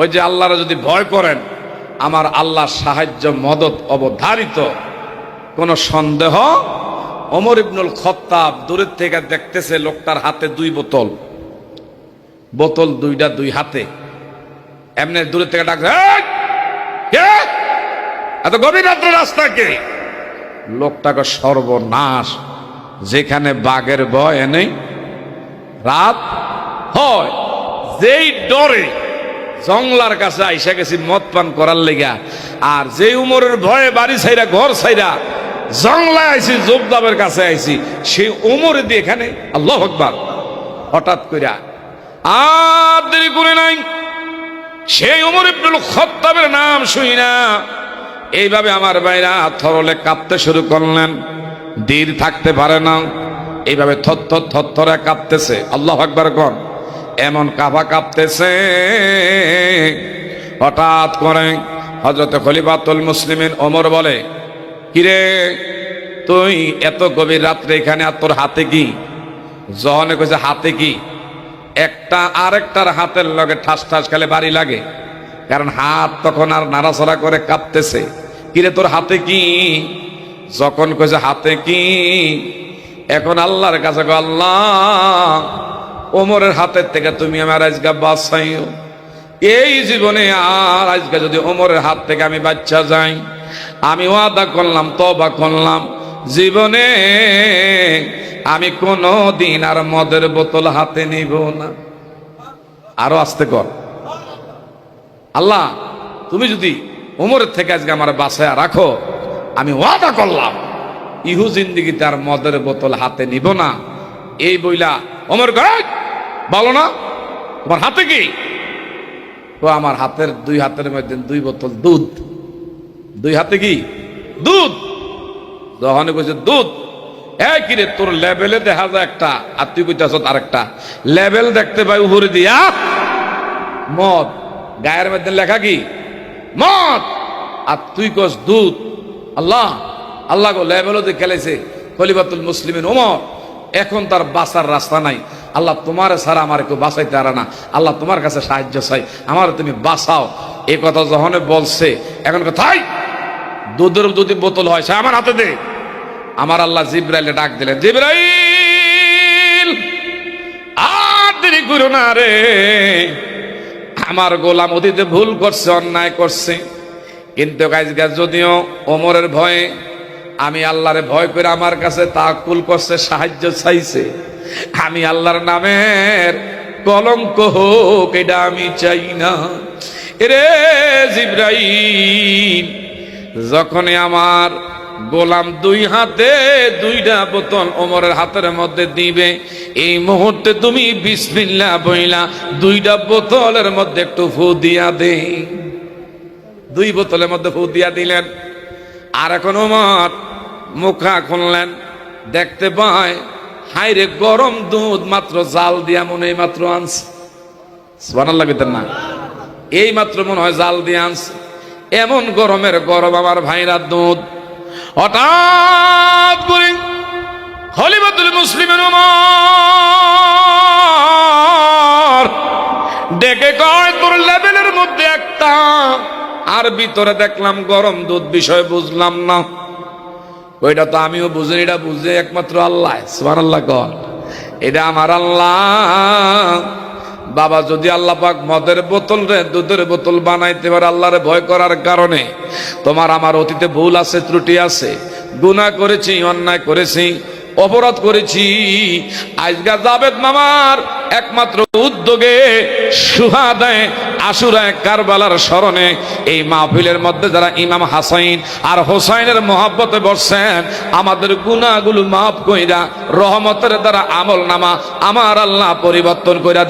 ওই যে আল্লাহরা যদি ভয় করেন, আমার আল্লাহর সাহায্য মদত অবধারিত, কোনো সন্দেহ। ওমর ইবনুল খাত্তাব দূরের থেকে দেখতেছে লোকটার হাতে দুই বোতল, বোতল দুইটা দুই হাতে, এমনি দূরের থেকে ডাকছে, এই, কে? এত গভীর রাত্রে রাস্তা কে? লোকটাকে সর্বনাশ, যেখানে বাঘের ভয় নেই রাত হয়। যেই ডরে জংলার কাছে আইসা গেছি মদ পান করার লেগা, আর যে উমরের ভয়ে বাড়ি ছাইরা ঘর ছাইরা জংলায় আইছি, জোবদাবের কাছে আইছি, সেই উমরে দিয়ে এখানে আল্লাহু আকবার। হঠাৎ কইরা আর দেরি করে নাই, সেই উমর ইবনুল খাত্তাবের নাম শুই না এইভাবে আমার ভাইরা থরলে কাঁপতে শুরু করলেন। ধীর থাকতে পারে না, এইভাবে থরথরে কাঁপতেছে। আল্লাহু আকবার কোন, এমন কাঁপতেছে। হঠাৎ করে হযরত খলিফাতুল মুসলিমিন ওমর বলে, কিরে তুই এত গভীর রাত্রে এখানে, আর তোর হাতে কি? জহনে কইছে হাতে কি? একটা আরেকটার হাতের লগে ঠাস ঠাস খেলে বাড়ি লাগে, কারণ হাত তখন আর নাড়াচাড়া করে কাঁপতেছে। কিরে তোর হাতে কি? যখন কইছে হাতে কি, এখন আল্লাহর কাছে গো, আল্লাহ ওমরের হাতের থেকে তুমি আমার আজকে বাঁচাইও। এই জীবনে আর আজকে যদি ওমরের হাত থেকে আমি বাচ্চা যাই, আমি ওয়াদা করলাম, তওবা করলাম, জীবনে আমি কোনো দিন আর মদের বোতল হাতে নিব না। আরো আস্তে কর, আল্লাহ তুমি যদি ওমরের থেকে আজকে আমার বাঁচায়া রাখো, আমি ওয়াদা করলাম ইহু জিন্দিগিতে আর মদের বোতল হাতে নিব না। এই বইলা ওমর কয়, বলো না তোমার হাতে কি? তো আমার হাতের দুই হাতের মধ্যে দুই বোতল দুধ। দুই হাতে কি? দুধ। যখন কইছে দুধ, কিরে তোর লেভেলে দেখা যায় একটা, আর তুই কইতেছ আরেকটা। লেভেল দেখতে পাই উপরে দিয়া মদ, গায়ের মধ্যে লেখা কি? মদ, আর তুই কস দুধ। আল্লাহ আল্লাহ গো, লেভেলও যে খেলেছে খলিফাতুল মুসলিমিন ওমর। এখন তার বাঁচার রাস্তা নাই। আল্লাহ তোমার ছাড়া আমার কেউ বাঁচাইতে পারে না। আল্লাহ তোমার কাছে সাহায্য চাই, আমার তুমি বাঁচাও। এই কথা যখন বলছে, এখন কোথায় দুধের যদি বোতল হয় সে আমার হাতে দে। আমার আল্লাহ জিব্রাইলে ডাক দিলেন, জিব্রাইল আর দেরি করো না রে, আমার গোলাম অতীতে ভুল করছে, অন্যায় করছে, কিন্তু আজকে যদিও ওমরের ভয়ে আমি আল্লাহরে ভয় করে আমার কাছে তাওয়াক্কুল করছে, সাহায্য চাইছে, আমি আল্লাহর নামের কলঙ্ক হোক এটা আমি চাই না। রে জিব্রাইল, যখনই আমার গোলাম দুই হাতে দুইটা বোতল ওমরের হাতের মধ্যে দিবে, এই মুহূর্তে তুমি বিসমিল্লাহ বইলা দুইটা বোতলের মধ্যে একটু ফু দিয়া দে। দুই বোতলের মধ্যে ফু দিয়া দিলেন। আর এখন ওমর মুখা খুললেন, দেখতে পায় হাইরে গরম দুধ, মাত্র জাল দিয়া মনে হয় মাত্র আনছে। সুবহানাল্লাহ কইতেন না? এই মাত্র মনে হয় জাল দিয়ে আনছে। এমন গরমের গরম আমার ভাইরা দুধ। হঠাৎ করে খলিফাতুল মুসলিমিন ওমর ডেকে কয়, তোর লেভেলের মধ্যে একটা, আর ভিতরে দেখলাম গরম দুধ, বিষয় বুঝলাম না। ওইটা তো আমিও বুঝিনি, এটা বুঝে একমাত্র আল্লাহ। সুবহানাল্লাহ কর, এটা আমার আল্লাহ। বাবা যদি আল্লাহ পাক মদের বোতল রে দুধের বোতল বানাইতে পারে আল্লাহরে ভয় করার কারণে, তোমার আমার অতীতে ভুল আছে, ত্রুটি আছে, গুনাহ করেছি, অন্যায় করেছি, অপরাধ করেছি, আজকে জাবেদ মামার একমাত্র উদ্যোগে শুহাদায়ে আশুরায়ে কারবালার স্মরণে এই মাহফিলের মধ্যে যারা ইমাম হাসাইন আর হোসাইনের মহব্বতে বসছেন, আমাদের গুনাহগুলো মাফ কইরা রহমতের দ্বারা আমল নামা আমার আল্লাহ পরিবর্তন কইরা